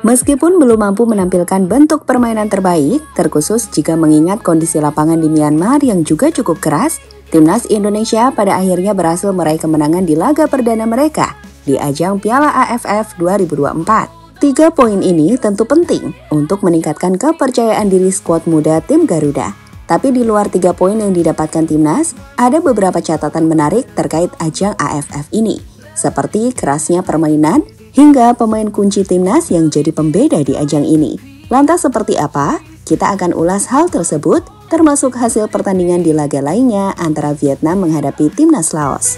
Meskipun belum mampu menampilkan bentuk permainan terbaik, terkhusus jika mengingat kondisi lapangan di Myanmar yang juga cukup keras, Timnas Indonesia pada akhirnya berhasil meraih kemenangan di laga perdana mereka di ajang Piala AFF 2024. 3 poin ini tentu penting untuk meningkatkan kepercayaan diri skuad muda tim Garuda. Tapi di luar 3 poin yang didapatkan Timnas, ada beberapa catatan menarik terkait ajang AFF ini, seperti kerasnya permainan, hingga pemain kunci Timnas yang jadi pembeda di ajang ini. Lantas seperti apa? Kita akan ulas hal tersebut, termasuk hasil pertandingan di laga lainnya antara Vietnam menghadapi Timnas Laos.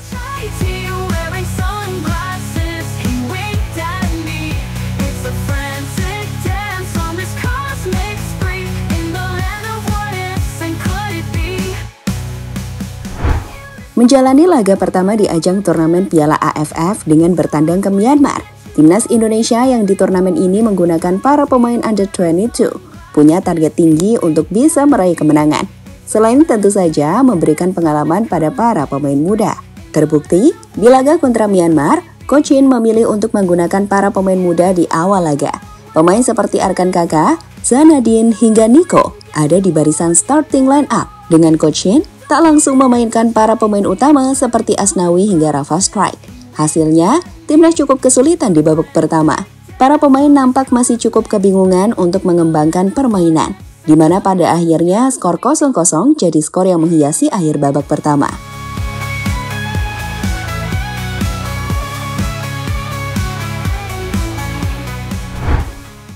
Menjalani laga pertama di ajang turnamen Piala AFF dengan bertandang ke Myanmar, Timnas Indonesia yang di turnamen ini menggunakan para pemain under-22 punya target tinggi untuk bisa meraih kemenangan. Selain tentu saja memberikan pengalaman pada para pemain muda. Terbukti, di laga kontra Myanmar, Coach Shin memilih untuk menggunakan para pemain muda di awal laga. Pemain seperti Arkan Kakak, Zanadin hingga Nico ada di barisan starting line up. Dengan Coach Shin, tak langsung memainkan para pemain utama seperti Asnawi hingga Rafa Strike. Hasilnya, Timnas cukup kesulitan di babak pertama. Para pemain nampak masih cukup kebingungan untuk mengembangkan permainan, di mana pada akhirnya skor 0-0 jadi skor yang menghiasi akhir babak pertama.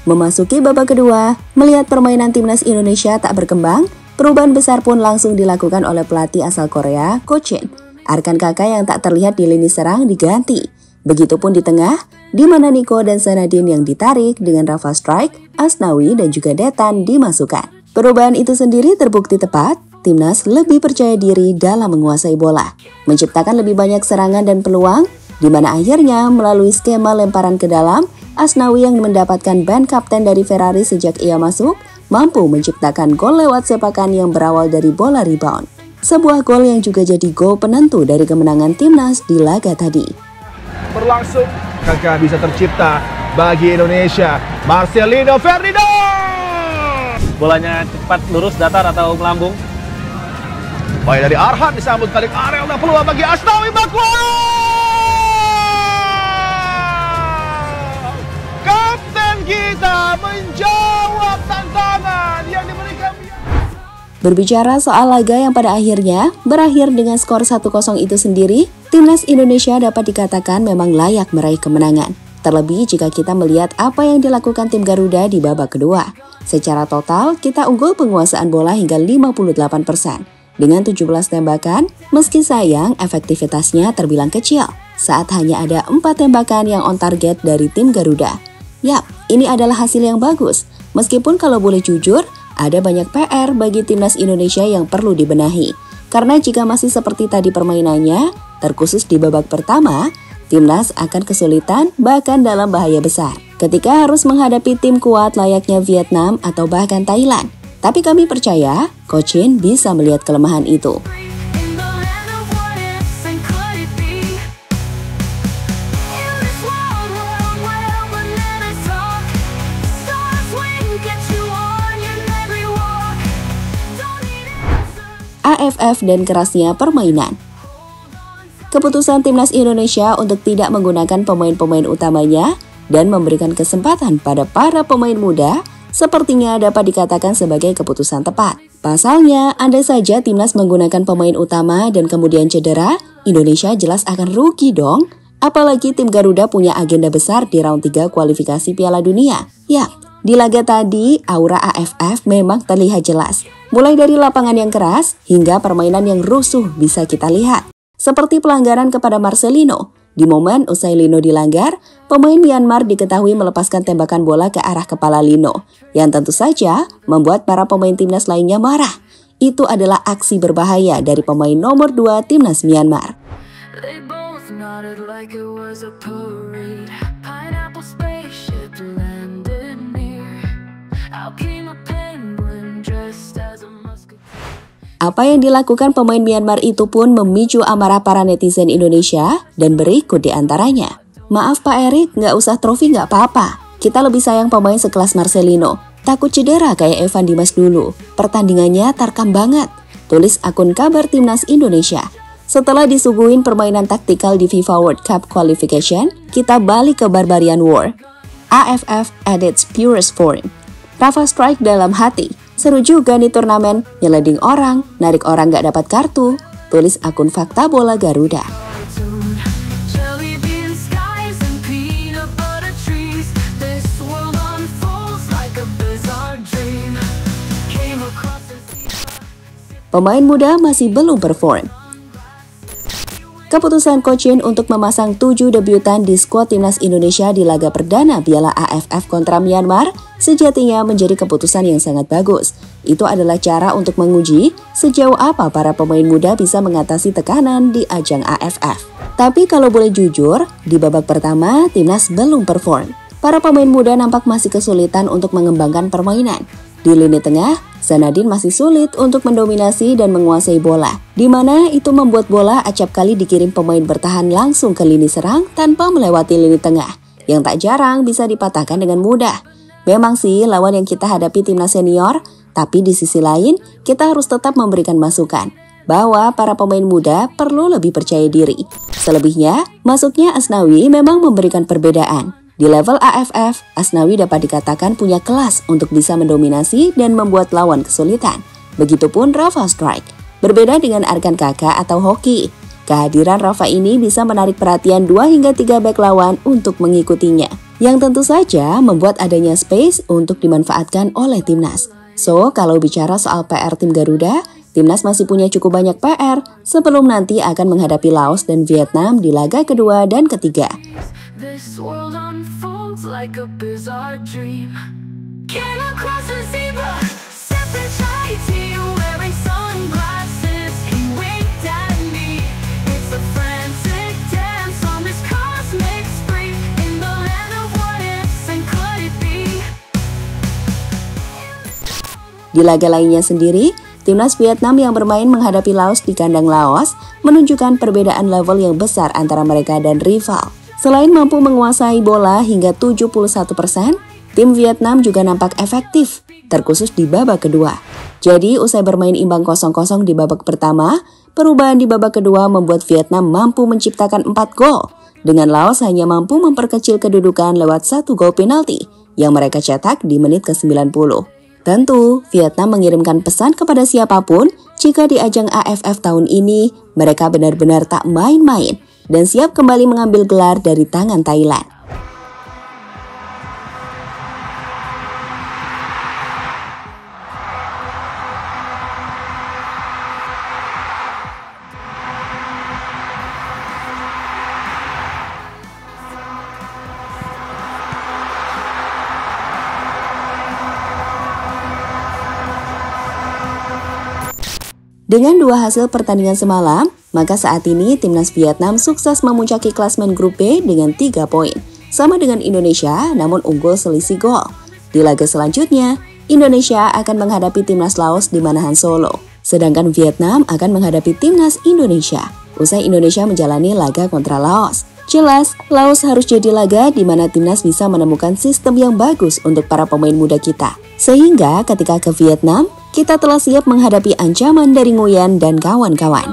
Memasuki babak kedua, melihat permainan Timnas Indonesia tak berkembang, perubahan besar pun langsung dilakukan oleh pelatih asal Korea, Coach Shin. Arkan Kakak yang tak terlihat di lini serang diganti. Begitupun di tengah, di mana Nico dan Zanadin yang ditarik dengan Rafa Strike, Asnawi dan juga Detan dimasukkan. Perubahan itu sendiri terbukti tepat, Timnas lebih percaya diri dalam menguasai bola, menciptakan lebih banyak serangan dan peluang, di mana akhirnya melalui skema lemparan ke dalam, Asnawi yang mendapatkan ban kapten dari Ferrari sejak ia masuk, mampu menciptakan gol lewat sepakan yang berawal dari bola rebound. Sebuah gol yang juga jadi gol penentu dari kemenangan Timnas di laga tadi. Berlangsung, Kakak bisa tercipta bagi Indonesia. Marcelino Ferdinand. Bolanya cepat lurus datar atau melambung. Baik dari Arhan disambut balik Ariel dan peluang bagi Asnawi Bakwan. Kapten kita menjawab tantangan yang diberikan. Berbicara soal laga yang pada akhirnya berakhir dengan skor 1-0 itu sendiri, Timnas Indonesia dapat dikatakan memang layak meraih kemenangan. Terlebih jika kita melihat apa yang dilakukan tim Garuda di babak kedua. Secara total, kita unggul penguasaan bola hingga 58%. Dengan 17 tembakan, meski sayang efektivitasnya terbilang kecil, saat hanya ada 4 tembakan yang on target dari tim Garuda. Yap, ini adalah hasil yang bagus. Meskipun kalau boleh jujur, ada banyak PR bagi Timnas Indonesia yang perlu dibenahi. Karena jika masih seperti tadi permainannya, terkhusus di babak pertama, Timnas akan kesulitan bahkan dalam bahaya besar ketika harus menghadapi tim kuat layaknya Vietnam atau bahkan Thailand. Tapi kami percaya, Coach Shin bisa melihat kelemahan itu. AFF dan kerasnya permainan. Keputusan Timnas Indonesia untuk tidak menggunakan pemain-pemain utamanya dan memberikan kesempatan pada para pemain muda sepertinya dapat dikatakan sebagai keputusan tepat. Pasalnya, andai saja Timnas menggunakan pemain utama dan kemudian cedera, Indonesia jelas akan rugi dong. Apalagi tim Garuda punya agenda besar di round 3 kualifikasi Piala Dunia. Ya, di laga tadi, aura AFF memang terlihat jelas. Mulai dari lapangan yang keras hingga permainan yang rusuh bisa kita lihat. Seperti pelanggaran kepada Marcelino. Di momen usai Lino dilanggar, pemain Myanmar diketahui melepaskan tembakan bola ke arah kepala Lino, yang tentu saja membuat para pemain Timnas lainnya marah. Itu adalah aksi berbahaya dari pemain nomor 2 Timnas Myanmar. Apa yang dilakukan pemain Myanmar itu pun memicu amarah para netizen Indonesia dan berikut diantaranya. Maaf Pak Erik, nggak usah trofi nggak apa-apa. Kita lebih sayang pemain sekelas Marcelino. Takut cedera kayak Evan Dimas dulu. Pertandingannya tarkam banget, tulis akun kabar Timnas Indonesia. Setelah disuguhin permainan taktikal di FIFA World Cup Qualification, kita balik ke Barbarian War. AFF at its purest form. Rafa Strike dalam hati. Seru juga nih turnamen, nyeleding orang, narik orang gak dapat kartu, tulis akun Fakta Bola Garuda. Pemain muda masih belum perform. Keputusan Coach Yin untuk memasang 7 debutan di skuad Timnas Indonesia di laga perdana Piala AFF kontra Myanmar sejatinya menjadi keputusan yang sangat bagus. Itu adalah cara untuk menguji sejauh apa para pemain muda bisa mengatasi tekanan di ajang AFF. Tapi kalau boleh jujur, di babak pertama Timnas belum perform. Para pemain muda nampak masih kesulitan untuk mengembangkan permainan. Di lini tengah, Zanadin masih sulit untuk mendominasi dan menguasai bola, di mana itu membuat bola acap kali dikirim pemain bertahan langsung ke lini serang tanpa melewati lini tengah, yang tak jarang bisa dipatahkan dengan mudah. Memang sih lawan yang kita hadapi timnas senior, tapi di sisi lain kita harus tetap memberikan masukan bahwa para pemain muda perlu lebih percaya diri. Selebihnya, masuknya Asnawi memang memberikan perbedaan. Di level AFF, Asnawi dapat dikatakan punya kelas untuk bisa mendominasi dan membuat lawan kesulitan. Begitupun Rafa Strike. Berbeda dengan Arkan Kakak atau Hoki, kehadiran Rafa ini bisa menarik perhatian 2 hingga 3 bek lawan untuk mengikutinya, yang tentu saja membuat adanya space untuk dimanfaatkan oleh Timnas. So, kalau bicara soal PR tim Garuda, Timnas masih punya cukup banyak PR sebelum nanti akan menghadapi Laos dan Vietnam di laga kedua dan ketiga. This world unfolds like a bizarre dream. Came across a zebra, separate side to you wearing sunglasses. He winked at me. It's a frantic dance on this cosmic spree in the land of what ifs and could it be. Di laga lainnya sendiri, Timnas Vietnam yang bermain menghadapi Laos di kandang Laos menunjukkan perbedaan level yang besar antara mereka dan rival. Selain mampu menguasai bola hingga 71%, tim Vietnam juga nampak efektif, terkhusus di babak kedua. Jadi, usai bermain imbang 0-0 di babak pertama, perubahan di babak kedua membuat Vietnam mampu menciptakan 4 gol, dengan Laos hanya mampu memperkecil kedudukan lewat 1 gol penalti yang mereka cetak di menit ke-90. Tentu, Vietnam mengirimkan pesan kepada siapapun jika di ajang AFF tahun ini mereka benar-benar tak main-main dan siap kembali mengambil gelar dari tangan Thailand. Dengan 2 hasil pertandingan semalam, maka saat ini Timnas Vietnam sukses memuncaki klasmen grup B dengan 3 poin. Sama dengan Indonesia, namun unggul selisih gol. Di laga selanjutnya, Indonesia akan menghadapi Timnas Laos di Manahan Solo. Sedangkan Vietnam akan menghadapi Timnas Indonesia. Usai Indonesia menjalani laga kontra Laos. Jelas, Laos harus jadi laga di mana Timnas bisa menemukan sistem yang bagus untuk para pemain muda kita. Sehingga ketika ke Vietnam, kita telah siap menghadapi ancaman dari Nguyen dan kawan-kawan.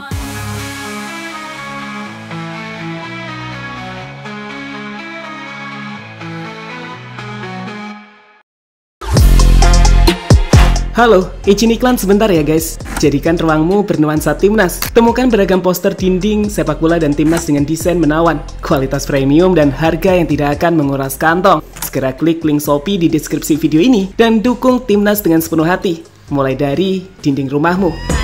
Halo, izin iklan sebentar ya guys. Jadikan ruangmu bernuansa Timnas. Temukan beragam poster dinding, sepak bola dan Timnas dengan desain menawan, kualitas premium dan harga yang tidak akan menguras kantong. Segera klik link Shopee di deskripsi video ini dan dukung Timnas dengan sepenuh hati. Mulai dari dinding rumahmu.